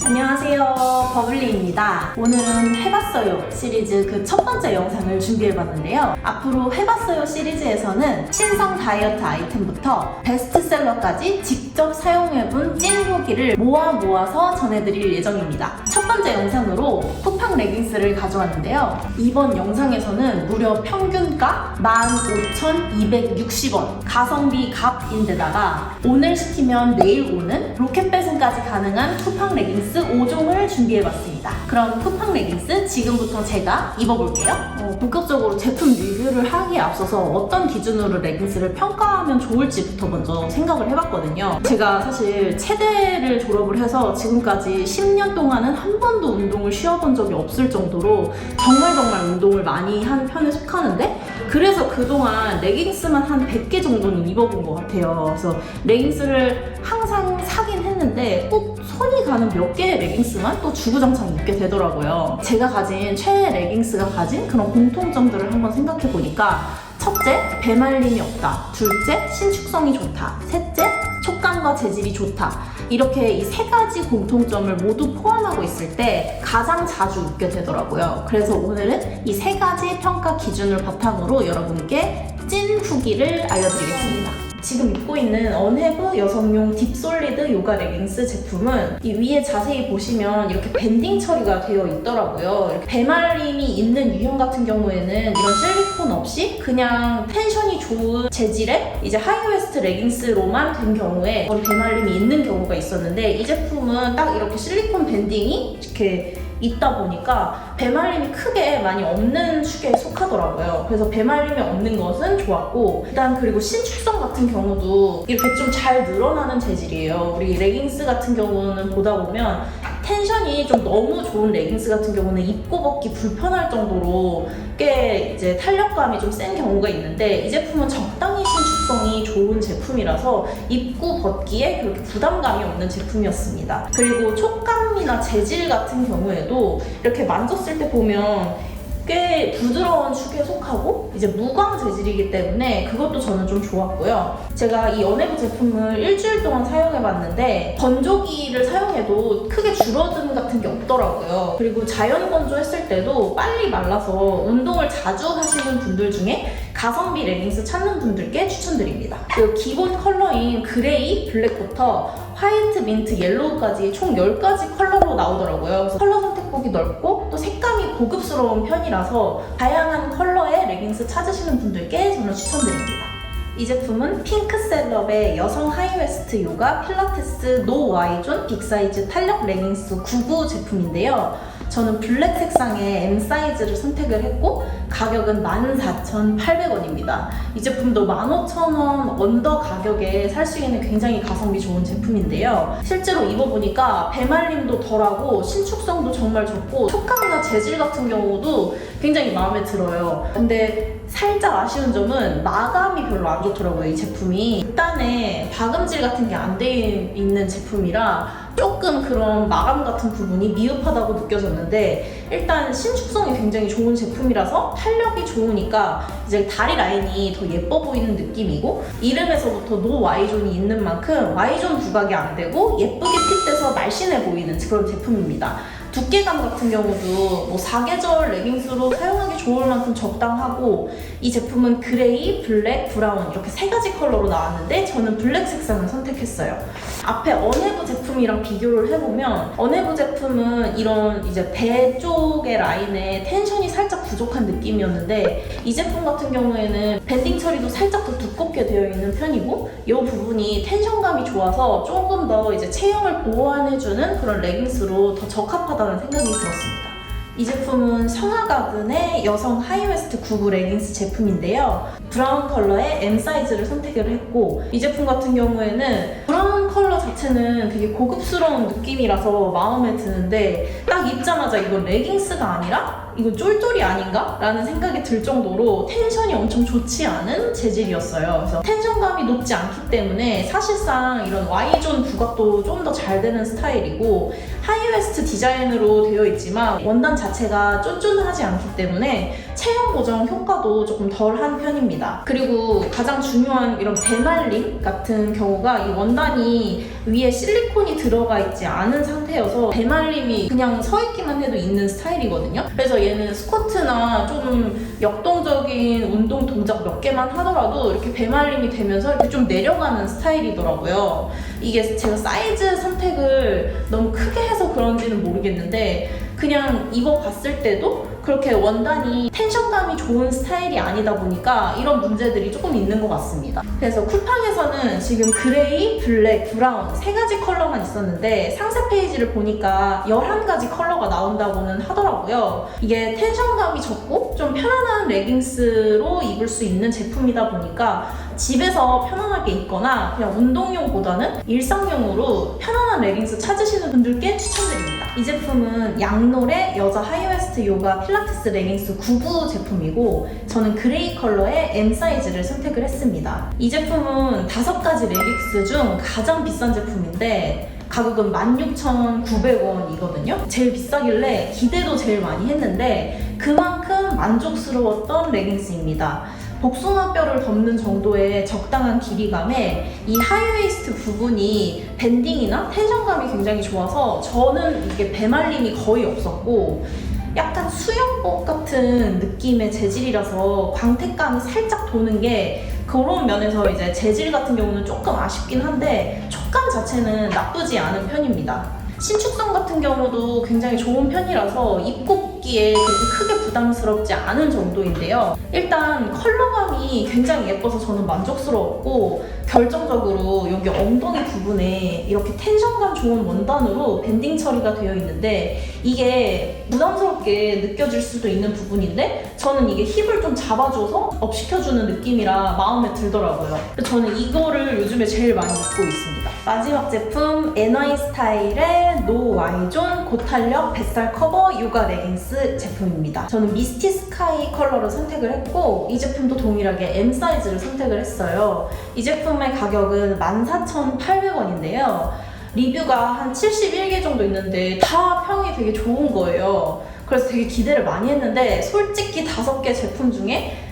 안녕하세요, 버블리입니다. 오늘은 해봤어요 시리즈 그 첫 번째 영상을 준비해봤는데요. 앞으로 해봤어요 시리즈에서는 신상 다이어트 아이템부터 베스트셀러까지 직접 사용해본 찐 후기를 모아서 전해드릴 예정입니다. 첫 번째 영상으로 쿠팡 레깅스를 가져왔는데요. 이번 영상에서는 무려 평균가 15,260원, 가성비 값인데다가 오늘 시키면 내일 오는 로켓 배송까지 가능한 쿠팡 레깅스 5종을 준비해봤습니다. 그럼 쿠팡 레깅스 지금부터 제가 입어볼게요. 본격적으로 제품 리뷰를 하기에 앞서서 어떤 기준으로 레깅스를 평가하면 좋을지부터 먼저 생각을 해봤거든요. 제가 사실 체대를 졸업을 해서 지금까지 10년 동안은 한 번도 운동을 쉬어본 적이 없을 정도로 정말 운동을 많이 한 편에 속하는데, 그래서 그동안 레깅스만 한 100개 정도는 입어본 것 같아요. 그래서 레깅스를 항상 사긴 했는데 꼭 손이 가는 몇 개의 레깅스만 또 주구장창 입게 되더라고요. 제가 가진 최애 레깅스가 가진 그런 공통점들을 한번 생각해 보니까, 첫째, 배말림이 없다. 둘째, 신축성이 좋다. 셋째, 촉감과 재질이 좋다. 이렇게 이 세 가지 공통점을 모두 포함하고 있을 때 가장 자주 입게 되더라고요. 그래서 오늘은 이 세 가지 평가 기준을 바탕으로 여러분께 찐 후기를 알려드리겠습니다. 지금 입고 있는 언해브 여성용 딥솔리드 요가 레깅스 제품은 이 위에 자세히 보시면 이렇게 밴딩 처리가 되어 있더라고요. 이렇게 배말림이 있는 유형 같은 경우에는 이런 실리콘 없이 그냥 텐션이 좋은 재질의 이제 하이웨스트 레깅스로만 된 경우에 배말림이 있는 경우가 있었는데, 이 제품은 딱 이렇게 실리콘 밴딩이 이렇게 있다 보니까 배말림이 크게 많이 없는 축에 속하더라고요. 그래서 배말림이 없는 것은 좋았고, 일단 그리고 신축성 같은 경우도 이렇게 좀 잘 늘어나는 재질이에요. 우리 레깅스 같은 경우는 보다 보면 텐션이 좀 너무 좋은 레깅스 같은 경우는 입고 벗기 불편할 정도로 꽤 이제 탄력감이 좀 센 경우가 있는데, 이 제품은 적당히 신축성이 좋은 제품이라서 입고 벗기에 그렇게 부담감이 없는 제품이었습니다. 그리고 촉감이나 재질 같은 경우에도 이렇게 만졌을 때 보면 꽤 부드러운 축에 속하고 이제 무광 재질이기 때문에 그것도 저는 좀 좋았고요. 제가 이 언해브 제품을 일주일 동안 사용해봤는데 건조기를 사용해도 크게 줄어든 같은 게 없더라고요. 그리고 자연 건조했을 때도 빨리 말라서 운동을 자주 하시는 분들 중에 가성비 레깅스 찾는 분들께 추천드립니다. 그 기본 컬러인 그레이, 블랙부터 화이트, 민트, 옐로우까지 총 10가지 컬러로 나오더라고요. 그래서 컬러 선택폭이 넓고 또 색감이 고급스러운 편이라서 다양한 컬러의 레깅스 찾으시는 분들께 저는 추천드립니다. 이 제품은 핑크셀럽의 여성 하이웨스트 요가 필라테스 노 Y존 빅사이즈 탄력 레깅스 99 제품인데요. 저는 블랙 색상의 M 사이즈를 선택을 했고 가격은 14,800원입니다. 이 제품도 15,000원 언더 가격에 살 수 있는 굉장히 가성비 좋은 제품인데요. 실제로 입어보니까 배말림도 덜하고 신축성도 정말 좋고 촉감이나 재질 같은 경우도 굉장히 마음에 들어요. 근데 살짝 아쉬운 점은 마감이 별로 안 좋더라고요. 이 제품이 일단에 박음질 같은 게 안 돼 있는 제품이라 조금 그런 마감 같은 부분이 미흡하다고 느껴졌는데, 일단 신축성이 굉장히 좋은 제품이라서 탄력이 좋으니까 이제 다리 라인이 더 예뻐 보이는 느낌이고, 이름에서부터 노 Y존이 있는 만큼 Y존 부각이 안 되고 예쁘게 핏돼서 날씬해 보이는 그런 제품입니다. 두께감 같은 경우도 뭐 사계절 레깅스로 사용하기 좋을 만큼 적당하고, 이 제품은 그레이, 블랙, 브라운 이렇게 세 가지 컬러로 나왔는데 저는 블랙 색상을 선택했어요. 앞에 언해브 제품이랑 비교를 해보면 언해브 제품은 이런 이제 배 쪽의 라인에 텐션이 살짝 부족한 느낌이었는데, 이 제품 같은 경우에는 밴딩 처리도 살짝 더 두껍게 되어 있는 편이고 이 부분이 텐션감이 좋아서 조금 더 이제 체형을 보완해주는 그런 레깅스로 더 적합하다는 생각이 들었습니다. 이 제품은 성화가든의 여성 하이웨스트 99 레깅스 제품인데요. 브라운 컬러의 M 사이즈를 선택을 했고, 이 제품 같은 경우에는 브라운 컬러 자체는 되게 고급스러운 느낌이라서 마음에 드는데, 딱 입자마자 이거 레깅스가 아니라 이거 쫄쫄이 아닌가? 라는 생각이 들 정도로 텐션이 엄청 좋지 않은 재질이었어요. 그래서 텐션감이 높지 않기 때문에 사실상 이런 Y존 부각도 좀 더 잘 되는 스타일이고, 하이웨스트 하이웨스트 디자인으로 되어 있지만 원단 자체가 쫀쫀하지 않기 때문에 체형 보정 효과도 조금 덜한 편입니다. 그리고 가장 중요한 이런 배말림 같은 경우가 이 원단이 위에 실리콘이 들어가 있지 않은 상태여서 배말림이 그냥 서 있기만 해도 있는 스타일이거든요. 그래서 얘는 스쿼트나 좀 역동적인 운동 동작 몇 개만 하더라도 이렇게 배말림이 되면서 이렇게 좀 내려가는 스타일이더라고요. 이게 제가 사이즈 선택을 너무 크게 해서 그런지는 모르겠는데 그냥 입어봤을 때도 그렇게 원단이 텐션감이 좋은 스타일이 아니다 보니까 이런 문제들이 조금 있는 것 같습니다. 그래서 쿠팡에서는 지금 그레이, 블랙, 브라운 3가지 컬러만 있었는데 상세 페이지를 보니까 11가지 컬러가 나온다고는 하더라고요. 이게 텐션감이 적고 좀 편안한 레깅스로 입을 수 있는 제품이다 보니까 집에서 편안하게 입거나 그냥 운동용보다는 일상용으로 편안한 레깅스 찾으시는 분들께 추천드립니다. 이 제품은 양놀의 여자 하이웨스트 요가 필라테스 레깅스 9부 제품이고 저는 그레이 컬러의 M 사이즈를 선택을 했습니다. 이 제품은 5가지 레깅스 중 가장 비싼 제품인데 가격은 16,900원이거든요. 제일 비싸길래 기대도 제일 많이 했는데 그만큼 만족스러웠던 레깅스입니다. 복숭아뼈를 덮는 정도의 적당한 길이감에 이 하이웨이스트 부분이 밴딩이나 텐션감이 굉장히 좋아서 저는 이게 배말림이 거의 없었고 약간 수영복 같은 느낌의 재질이라서 광택감이 살짝 도는 게 그런 면에서 이제 재질 같은 경우는 조금 아쉽긴 한데 촉감 자체는 나쁘지 않은 편입니다. 신축성 같은 경우도 굉장히 좋은 편이라서 입고 벗기에 그렇게 크게 부담스럽지 않은 정도인데요. 일단 컬러감이 굉장히 예뻐서 저는 만족스러웠고 결정적으로 여기 엉덩이 부분에 이렇게 텐션감 좋은 원단으로 밴딩 처리가 되어 있는데 이게 부담스럽게 느껴질 수도 있는 부분인데 저는 이게 힙을 좀 잡아줘서 업 시켜주는 느낌이라 마음에 들더라고요. 저는 이거를 요즘에 제일 많이 입고 있습니다. 마지막 제품 NY 스타일의 노 Y존 고탄력 뱃살 커버 요가 레깅스 제품입니다. 저는 미스티 스카이 컬러를 선택을 했고 이 제품도 동일하게 M 사이즈를 선택을 했어요. 이 제품의 가격은 14,800원인데요. 리뷰가 한 71개 정도 있는데 다 평이 되게 좋은 거예요. 그래서 되게 기대를 많이 했는데 솔직히 5개 제품 중에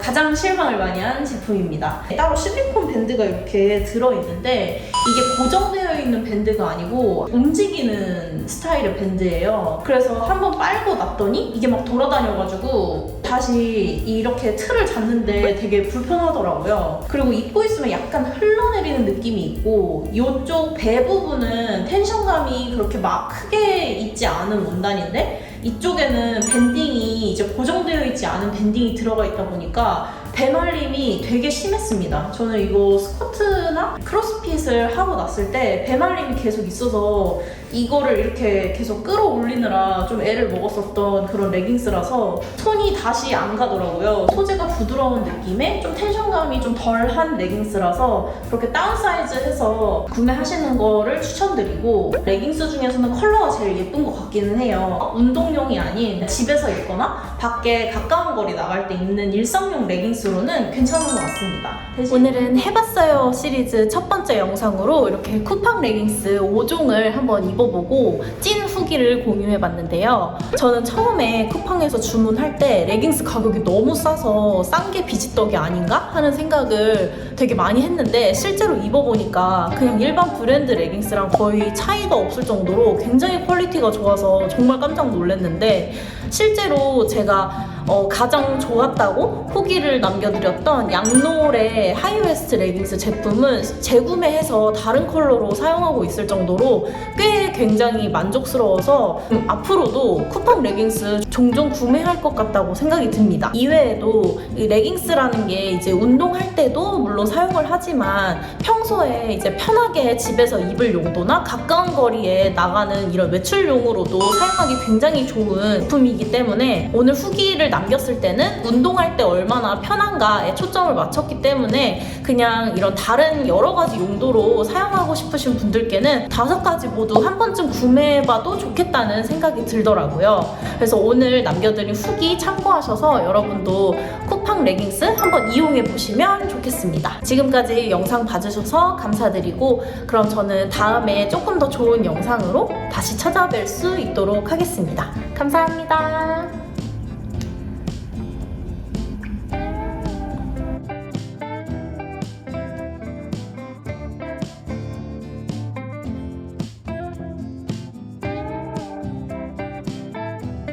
가장 실망을 많이 한 제품입니다. 따로 실리콘 밴드가 이렇게 들어있는데 이게 고정되어 있는 밴드가 아니고 움직이는 스타일의 밴드예요. 그래서 한번 빨고 놨더니 이게 막 돌아다녀가지고 다시 이렇게 틀을 잡는데 되게 불편하더라고요. 그리고 입고 있으면 약간 흘러내리는 느낌이 있고 이쪽 배 부분은 텐션감이 그렇게 막 크게 있지 않은 원단인데 이쪽에는 밴딩이 이제 고정되어 있지 않은 밴딩이 들어가 있다 보니까 배말림이 되게 심했습니다. 저는 이거 스쿼트나 크로스핏을 하고 났을 때 배말림이 계속 있어서 이거를 이렇게 계속 끌어올리느라 좀 애를 먹었었던 그런 레깅스라서 손이 다시 안 가더라고요. 소재가 부드러운 느낌에 좀 텐션감이 좀 덜한 레깅스라서 그렇게 다운사이즈 해서 구매하시는 거를 추천드리고 레깅스 중에서는 컬러가 제일 예쁜 것 같기는 해요. 운동용이 아닌 집에서 입거나 밖에 가까운 거리 나갈 때 입는 일상용 레깅스로는 괜찮은 것 같습니다. 오늘은 해봤어요 시리즈 첫 번째 영상으로 이렇게 쿠팡 레깅스 5종을 한번 입어보고 찐 후기를 공유해봤는데요. 저는 처음에 쿠팡에서 주문할 때 레깅스 가격이 너무 싸서 싼 게 비지떡이 아닌가 하는 생각을 되게 많이 했는데 실제로 입어보니까 그냥 일반 브랜드 레깅스랑 거의 차이가 없을 정도로 굉장히 퀄리티가 좋아서 정말 깜짝 놀랐는데 실제로 제가 가장 좋았다고 후기를 남겨드렸던 양놀의 하이웨스트 레깅스 제품은 재구매해서 다른 컬러로 사용하고 있을 정도로 꽤 굉장히 만족스러워서 앞으로도 쿠팡 레깅스 종종 구매할 것 같다고 생각이 듭니다. 이외에도 이 레깅스라는 게 이제 운동할 때도 물론 사용을 하지만 평소에 이제 편하게 집에서 입을 용도나 가까운 거리에 나가는 이런 외출용으로도 사용하기 굉장히 좋은 제품이기 때문에 오늘 후기를 남겼을 때는 운동할 때 얼마나 편한가에 초점을 맞췄기 때문에 그냥 이런 다른 여러 가지 용도로 사용하고 싶으신 분들께는 5가지 모두 한 번쯤 구매해봐도 좋겠다는 생각이 들더라고요. 그래서 오늘 남겨드린 후기 참고하셔서 여러분도 쿠팡 레깅스 한번 이용해보시면 좋겠습니다. 지금까지 영상 봐주셔서 감사드리고 그럼 저는 다음에 조금 더 좋은 영상으로 다시 찾아뵐 수 있도록 하겠습니다. 감사합니다.